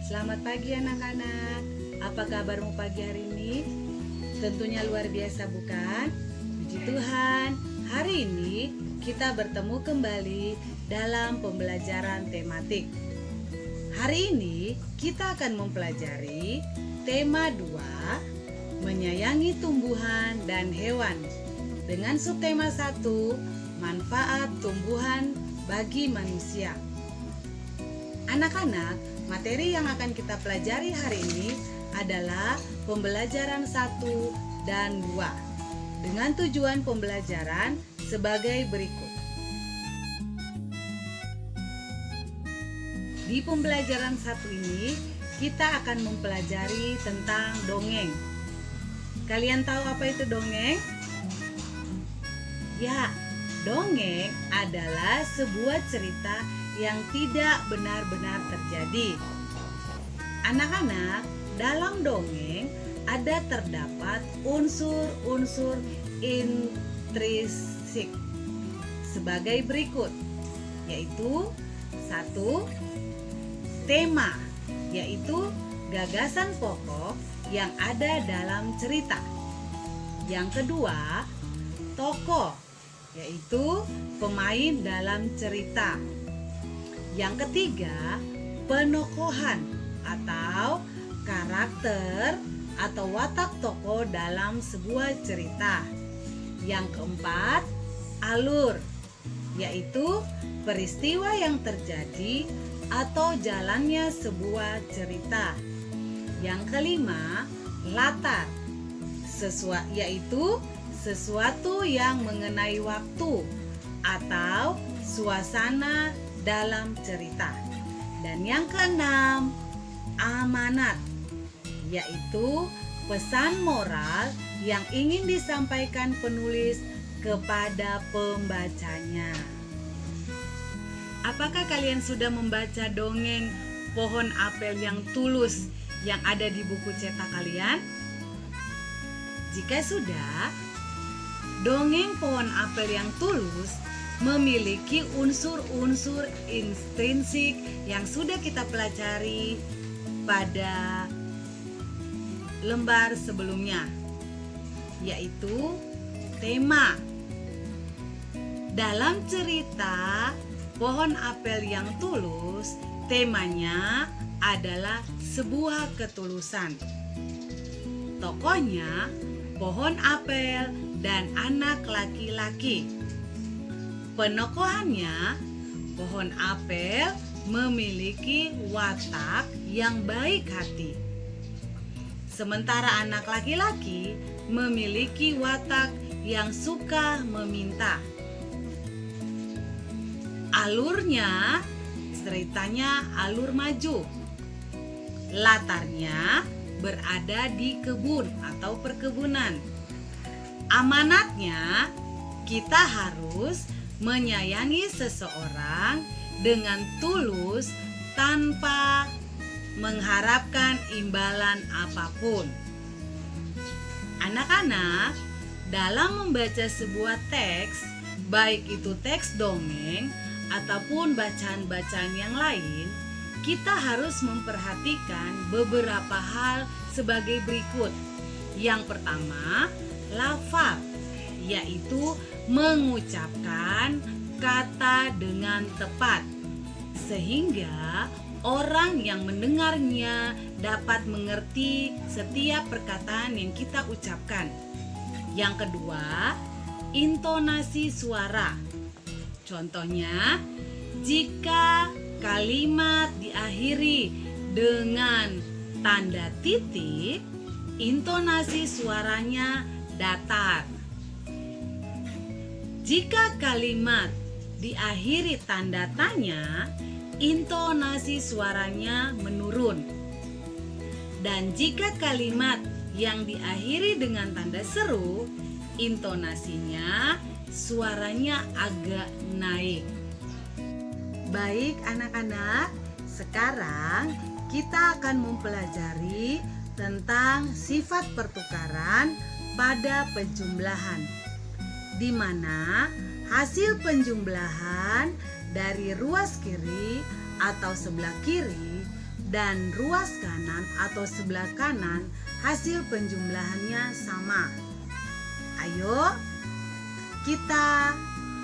Selamat pagi anak-anak. Apa kabarmu pagi hari ini? Tentunya luar biasa bukan? Puji Tuhan, hari ini kita bertemu kembali dalam pembelajaran tematik. Hari ini kita akan mempelajari tema 2, menyayangi tumbuhan dan hewan, dengan subtema 1, manfaat tumbuhan bagi manusia. Anak-anak, materi yang akan kita pelajari hari ini adalah pembelajaran 1 dan 2 dengan tujuan pembelajaran sebagai berikut. Di pembelajaran 1 ini kita akan mempelajari tentang dongeng. Kalian tahu apa itu dongeng? Ya, dongeng adalah sebuah cerita yang tidak benar-benar terjadi. Anak-anak, dalam dongeng ada terdapat unsur-unsur intrinsik sebagai berikut, yaitu 1. Tema, yaitu gagasan pokok yang ada dalam cerita. Yang kedua, tokoh, yaitu pemain dalam cerita. Yang ketiga, penokohan atau karakter atau watak tokoh dalam sebuah cerita. Yang keempat, alur, yaitu peristiwa yang terjadi atau jalannya sebuah cerita. Yang kelima, latar, yaitu sesuatu yang mengenai waktu atau suasana dalam cerita. Dan yang keenam, amanat, yaitu pesan moral yang ingin disampaikan penulis kepada pembacanya. Apakah kalian sudah membaca dongeng Pohon Apel yang Tulus yang ada di buku cetak kalian? Jika sudah, dongeng Pohon Apel yang Tulus memiliki unsur-unsur intrinsik yang sudah kita pelajari pada lembar sebelumnya, yaitu tema. Dalam cerita Pohon Apel yang Tulus, temanya adalah sebuah ketulusan. Tokohnya pohon apel dan anak laki-laki. Penokohannya, pohon apel memiliki watak yang baik hati. Sementara anak laki-laki memiliki watak yang suka meminta. Alurnya, ceritanya alur maju. Latarnya berada di kebun atau perkebunan. Amanatnya, kita harus menyayangi seseorang dengan tulus tanpa mengharapkan imbalan apapun. Anak-anak, dalam membaca sebuah teks, baik itu teks dongeng ataupun bacaan-bacaan yang lain, kita harus memperhatikan beberapa hal sebagai berikut. Yang pertama, lafal, yaitu mengucapkan kata dengan tepat sehingga orang yang mendengarnya dapat mengerti setiap perkataan yang kita ucapkan. Yang kedua, intonasi suara. Contohnya, jika kalimat diakhiri dengan tanda titik, intonasi suaranya datar. Jika kalimat diakhiri tanda tanya, intonasi suaranya menurun. Dan jika kalimat yang diakhiri dengan tanda seru, intonasinya, suaranya agak naik. Baik anak-anak, sekarang kita akan mempelajari tentang sifat pertukaran pada penjumlahan, di mana hasil penjumlahan dari ruas kiri atau sebelah kiri dan ruas kanan atau sebelah kanan hasil penjumlahannya sama. Ayo kita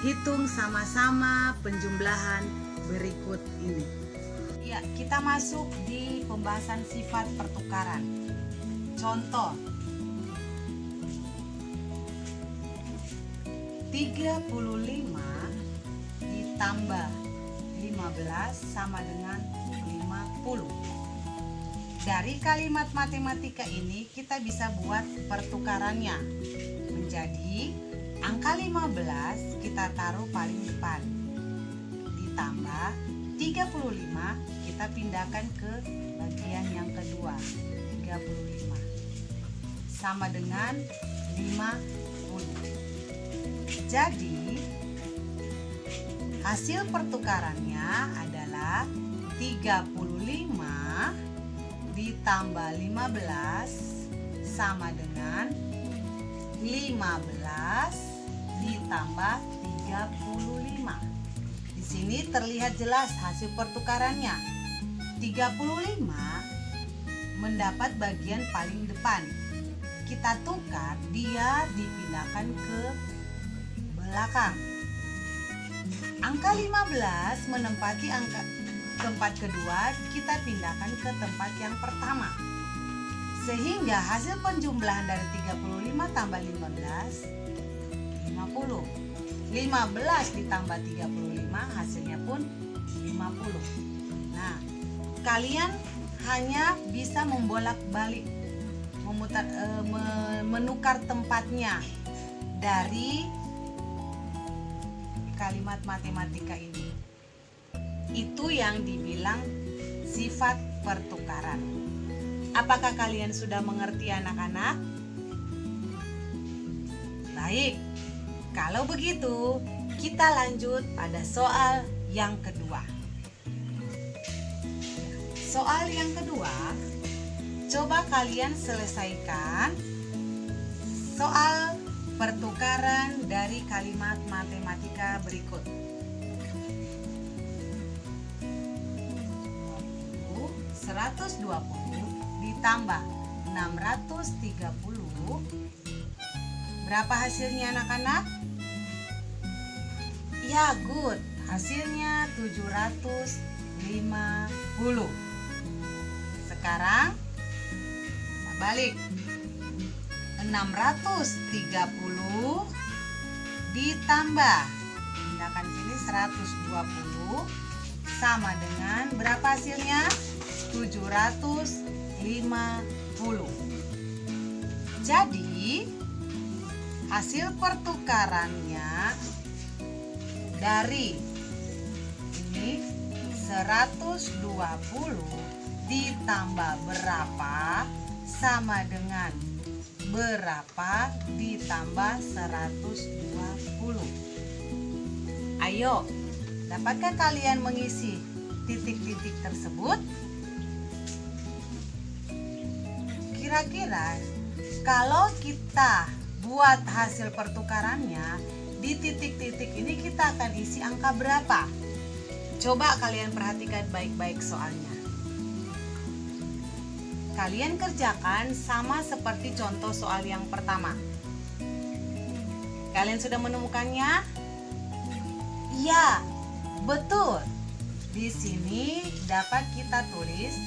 hitung sama-sama penjumlahan berikut ini. Ya, kita masuk di pembahasan sifat pertukaran. Contoh 35 ditambah 15 sama dengan 50. Dari kalimat matematika ini kita bisa buat pertukarannya menjadi angka 15 kita taruh paling depan, ditambah 35 kita pindahkan ke bagian yang kedua, 35 sama dengan 50. Jadi hasil pertukarannya adalah 35 ditambah 15 sama dengan 15 ditambah 35. Di sini terlihat jelas hasil pertukarannya. 35 mendapat bagian paling depan. Kita tukar, dia dipindahkan ke belakang. Angka 15 menempati tempat kedua, kita pindahkan ke tempat yang pertama. Sehingga hasil penjumlahan dari 35 tambah 15, 50. 15 ditambah 35 hasilnya pun 50. Nah, kalian hanya bisa membolak-balik, menukar tempatnya dari kalimat matematika ini. Itu yang dibilang sifat pertukaran. Apakah kalian sudah mengerti anak-anak? Baik, kalau begitu kita lanjut pada soal yang kedua. Soal yang kedua, coba kalian selesaikan soal pertukaran dari kalimat matematika berikut. 120 ditambah 630, berapa hasilnya anak-anak? Ya, good. Hasilnya 750. Sekarang kita balik. 630 ditambah, pindahkan sini 120 sama dengan berapa hasilnya? 750. Jadi hasil pertukarannya dari ini 120 ditambah berapa sama dengan berapa ditambah 120. Ayo, dapatkah kalian mengisi titik-titik tersebut? Kira-kira kalau kita buat hasil pertukarannya di titik-titik ini kita akan isi angka berapa? Coba kalian perhatikan baik-baik soalnya. Kalian kerjakan sama seperti contoh soal yang pertama. Kalian sudah menemukannya? Iya, betul. Di sini dapat kita tulis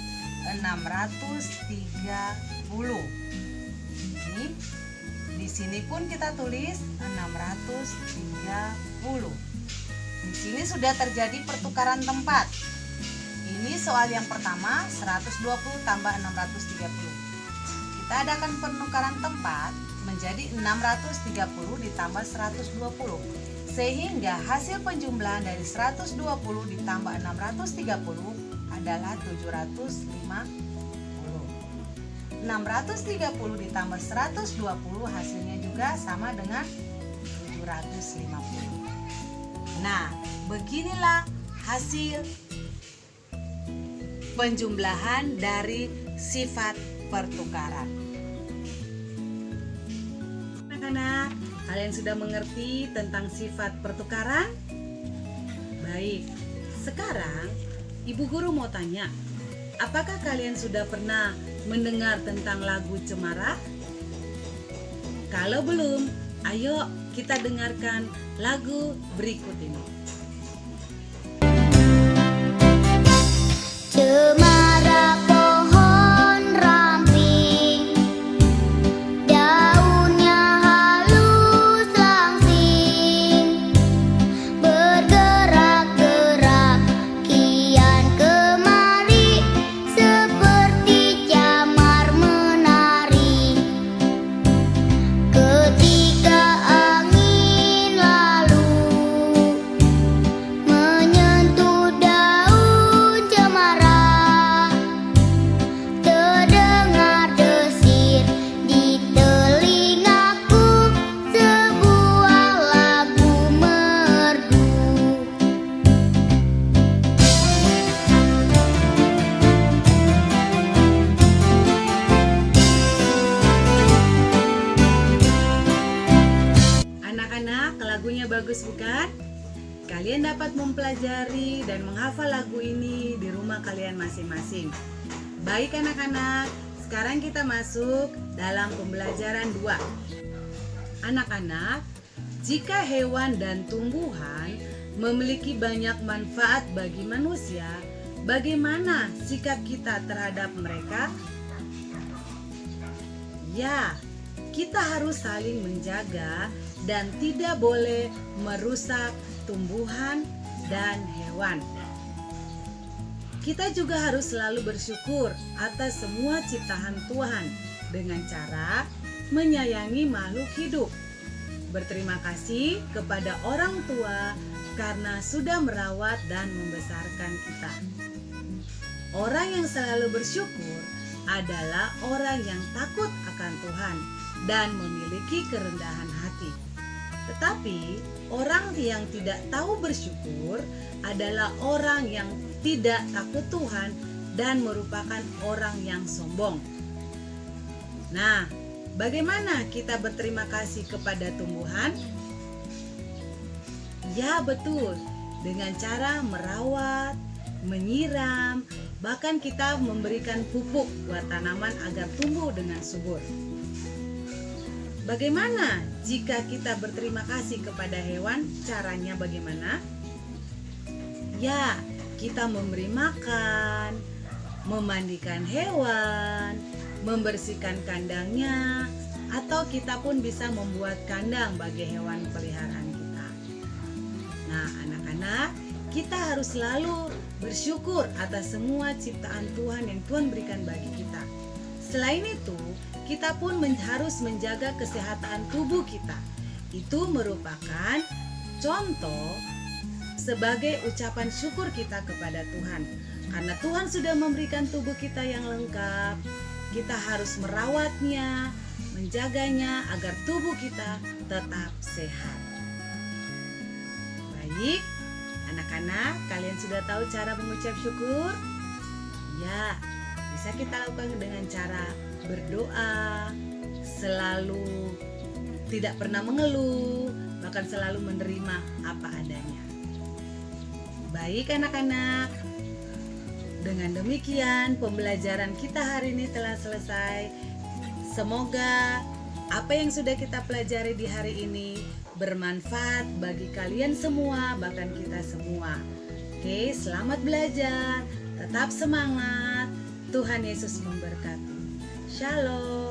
630. Ini di sini pun kita tulis 630. Di sini sudah terjadi pertukaran tempat. Ini soal yang pertama 120 tambah 630. Kita adakan penukaran tempat menjadi 630 ditambah 120. Sehingga hasil penjumlahan dari 120 ditambah 630 adalah 750. 630 ditambah 120 hasilnya juga sama dengan 750. Nah, beginilah hasil penjumlahan dari sifat pertukaran. Anak-anak, kalian sudah mengerti tentang sifat pertukaran? Baik, sekarang Ibu Guru mau tanya, apakah kalian sudah pernah mendengar tentang lagu Cemara? Kalau belum, ayo kita dengarkan lagu berikut ini. Cemara pohon ramping, daunnya halus langsing, bergerak-gerak kian kemari, seperti camar menari. Ketika angin lalu menyentuh daun cemara, terdengar desir di telingaku sebuah lagu merdu. Anak-anak, lagunya bagus bukan? Kalian dapat mempelajari dan menghafal lagu ini di rumah kalian masing-masing. Baik anak-anak, sekarang kita masuk dalam pembelajaran 2. Anak-anak, jika hewan dan tumbuhan memiliki banyak manfaat bagi manusia, bagaimana sikap kita terhadap mereka? Ya, kita harus saling menjaga dan tidak boleh merusak tumbuhan dan hewan. Kita juga harus selalu bersyukur atas semua ciptaan Tuhan dengan cara menyayangi makhluk hidup. Berterima kasih kepada orang tua karena sudah merawat dan membesarkan kita. Orang yang selalu bersyukur adalah orang yang takut akan Tuhan dan memiliki kerendahan hati. Tetapi orang yang tidak tahu bersyukur adalah orang yang tidak takut Tuhan dan merupakan orang yang sombong. Nah, bagaimana kita berterima kasih kepada tumbuhan? Ya betul, dengan cara merawat, menyiram, bahkan kita memberikan pupuk buat tanaman agar tumbuh dengan subur. Bagaimana jika kita berterima kasih kepada hewan? Caranya bagaimana? Ya, kita memberi makan, memandikan hewan, membersihkan kandangnya, atau kita pun bisa membuat kandang bagi hewan peliharaan kita. Nah, anak-anak, kita harus selalu bersyukur atas semua ciptaan Tuhan yang Tuhan berikan bagi kita. Selain itu, kita pun harus menjaga kesehatan tubuh kita. Itu merupakan contoh sebagai ucapan syukur kita kepada Tuhan. Karena Tuhan sudah memberikan tubuh kita yang lengkap, kita harus merawatnya, menjaganya agar tubuh kita tetap sehat. Baik, anak-anak, kalian sudah tahu cara mengucap syukur? Ya, bisa kita lakukan dengan cara berdoa, selalu tidak pernah mengeluh, bahkan selalu menerima apa adanya. Baik anak-anak, dengan demikian pembelajaran kita hari ini telah selesai. Semoga apa yang sudah kita pelajari di hari ini bermanfaat bagi kalian semua, bahkan kita semua. Oke, selamat belajar, tetap semangat, Tuhan Yesus memberkati. Shalom.